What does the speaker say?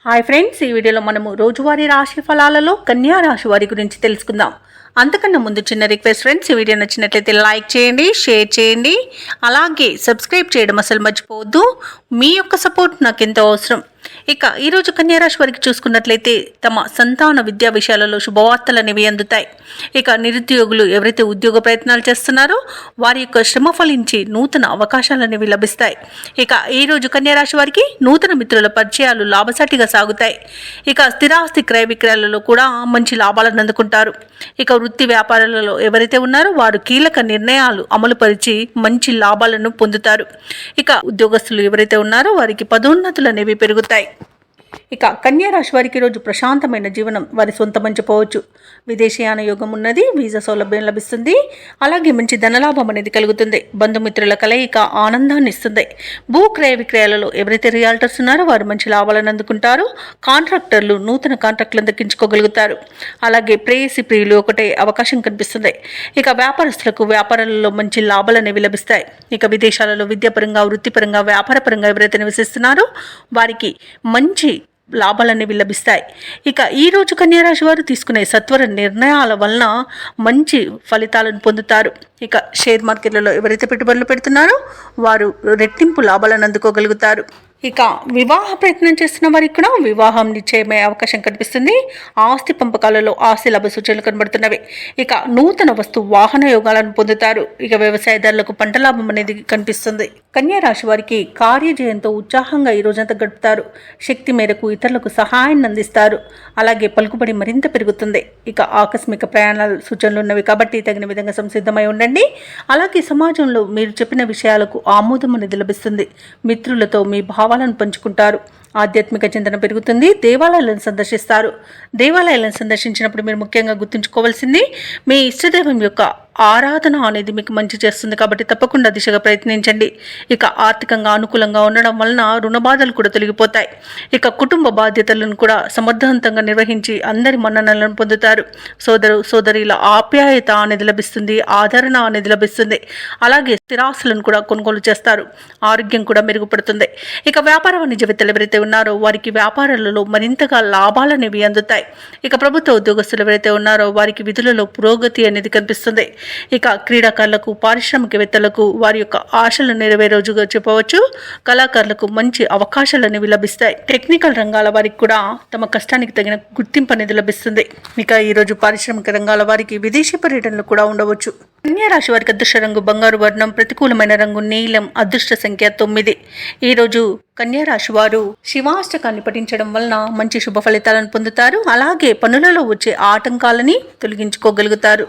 Hi friends, ఈ వీడియోలో మనము రోజువారీ రాశి ఫలాలలో కన్యా రాశి వారి గురించి తెలుసుకుందాం. అంతకన్నా ముందు చిన్న రిక్వెస్ట్ ఫ్రెండ్స్, ఈ వీడియో నచ్చినట్లయితే లైక్ చేయండి, షేర్ చేయండి, అలాగే సబ్స్క్రైబ్ చేయడం అసలు మర్చిపోవద్దు. మీ యొక్క సపోర్ట్ నాకు ఎంతో అవసరం. ఇక ఈరోజు కన్యారాశి వారికి చూసుకున్నట్లయితే తమ సంతాన విద్యా విషయాలలో శుభవార్తలు అనేవి అందుతాయి. ఇక నిరుద్యోగులు ఎవరైతే ఉద్యోగ ప్రయత్నాలు చేస్తున్నారో వారి యొక్క శ్రమ ఫలించి నూతన అవకాశాలు అనేవి లభిస్తాయి. ఇక ఈరోజు కన్యారాశి వారికి నూతన మిత్రుల పరిచయాలు లాభసాటిగా సాగుతాయి. ఇక స్థిరాస్తి క్రయ విక్రయాలలో కూడా మంచి లాభాలను అందుకుంటారు. ఇక వృత్తి వ్యాపారాలలో ఎవరైతే ఉన్నారో వారు కీలక నిర్ణయాలు అమలుపరిచి మంచి లాభాలను పొందుతారు. ఇక ఉద్యోగస్తులు ఎవరైతే ఉన్నారో వారికి పదోన్నతులు అనేవి పెరుగుతాయి. ఇక కన్యా రాశి వారికి ఈరోజు ప్రశాంతమైన జీవనం వారి సొంతమని చెప్పవచ్చు. విదేశీయాన యోగం ఉన్నది, వీసా సౌలభ్యం లభిస్తుంది, అలాగే మంచి ధనలాభం అనేది కలుగుతుంది. బంధుమిత్రుల కలయిక ఆనందాన్ని ఇస్తుంది. భూ క్రయ విక్రయాలలో ఎవరైతే రియాల్టర్స్ ఉన్నారో వారు మంచి లాభాలను అందుకుంటారు. కాంట్రాక్టర్లు నూతన కాంట్రాక్టులను దక్కించుకోగలుగుతారు. అలాగే ప్రేయసి ప్రియులు ఒకటే అవకాశం కనిపిస్తుంది. ఇక వ్యాపారస్తులకు వ్యాపారాలలో మంచి లాభాలు అనేవి లభిస్తాయి. ఇక విదేశాలలో విద్యాపరంగా, వృత్తిపరంగా, వ్యాపారపరంగా ఎవరైతే నివసిస్తున్నారో వారికి మంచి లాభాలనేవి లభిస్తాయి. ఇక ఈరోజు కన్యారాశి వారు తీసుకునే సత్వర నిర్ణయాల వలన మంచి ఫలితాలను పొందుతారు. ఇక షేర్ మార్కెట్లలో ఎవరైతే పెట్టుబడులు పెడుతున్నారో వారు రెట్టింపు లాభాలను అందుకోగలుగుతారు. ఇక వివాహ ప్రయత్నం చేస్తున్న వారికి కూడా వివాహం నిశ్చయమయ్యే అవకాశం కనిపిస్తుంది. ఆస్తి పంపకాలలో ఆస్తి లాభ సూచనలు కనబడుతున్నవి. ఇక నూతన వస్తు వాహన యోగాలను పొందుతారు. ఇక వ్యవసాయదారులకు పంట లాభం అనేది కనిపిస్తుంది. కన్యా రాశి వారికి కార్యజయంతో ఉత్సాహంగా ఈ రోజంతా గడుపుతారు. శక్తి మేరకు ఇతరులకు సహాయాన్ని అందిస్తారు. అలాగే పలుకుబడి మరింత పెరుగుతుంది. ఇక ఆకస్మిక ప్రయాణాల సూచనలు ఉన్నవి కాబట్టి తగిన విధంగా సంసిద్ధమై ఉండండి. అలాగే సమాజంలో మీరు చెప్పిన విషయాలకు ఆమోదం అనేది లభిస్తుంది. మిత్రులతో మీ భావాలను పంచుకుంటారు. ఆధ్యాత్మిక చింతన పెరుగుతుంది. దేవాలయాలను సందర్శిస్తారు. దేవాలయాలను సందర్శించినప్పుడు మీరు ముఖ్యంగా గుర్తుంచుకోవాల్సింది మీ ఇష్టదైవం యొక్క ఆరాధన అనేది మీకు మంచి చేస్తుంది కాబట్టి తప్పకుండా దిశగా ప్రయత్నించండి. ఇక ఆర్థికంగా అనుకూలంగా ఉండడం వలన రుణ బాధలు కూడా తొలగిపోతాయి. ఇక కుటుంబ బాధ్యతలను కూడా సమర్థవంతంగా నిర్వహించి అందరి మన్ననలను పొందుతారు. సోదరుల ఆప్యాయత అనేది లభిస్తుంది. ఆదరణ అనేది లభిస్తుంది. అలాగే స్థిరాస్తులను కూడా కొనుగోలు చేస్తారు. ఆరోగ్యం కూడా మెరుగుపడుతుంది. ఇక వ్యాపార వాణిజ్యవేత్తలు ఎవరైతే ఉన్నారో వారికి వ్యాపారాలలో మరింతగా లాభాలు అనేవి అందుతాయి. ఇక ప్రభుత్వ ఉద్యోగస్తులు ఎవరైతే ఉన్నారో వారికి విధులలో పురోగతి అనేది కనిపిస్తుంది. ఇక క్రీడాకారులకు, పారిశ్రామికవేత్తలకు వారి యొక్క ఆశలు నెరవేరే రోజుగా చెప్పవచ్చు. కళాకారులకు మంచి అవకాశాలు అనేవి లభిస్తాయి. టెక్నికల్ రంగాల వారికి కూడా తమ కష్టానికి తగిన గుర్తింపు అనేది లభిస్తుంది. ఇక ఈరోజు పారిశ్రామిక రంగాల వారికి విదేశీ పర్యటనలు కూడా ఉండవచ్చు. కన్యా రాశి వారికి అదృష్ట రంగు బంగారు వర్ణం, ప్రతికూలమైన రంగు నీలం, అదృష్ట సంఖ్య 9. ఈరోజు కన్యా రాశి వారు శివాష్టకాన్ని పఠించడం వలన మంచి శుభ ఫలితాలను పొందుతారు. అలాగే పనులలో వచ్చే ఆటంకాలని తొలగించుకోగలుగుతారు.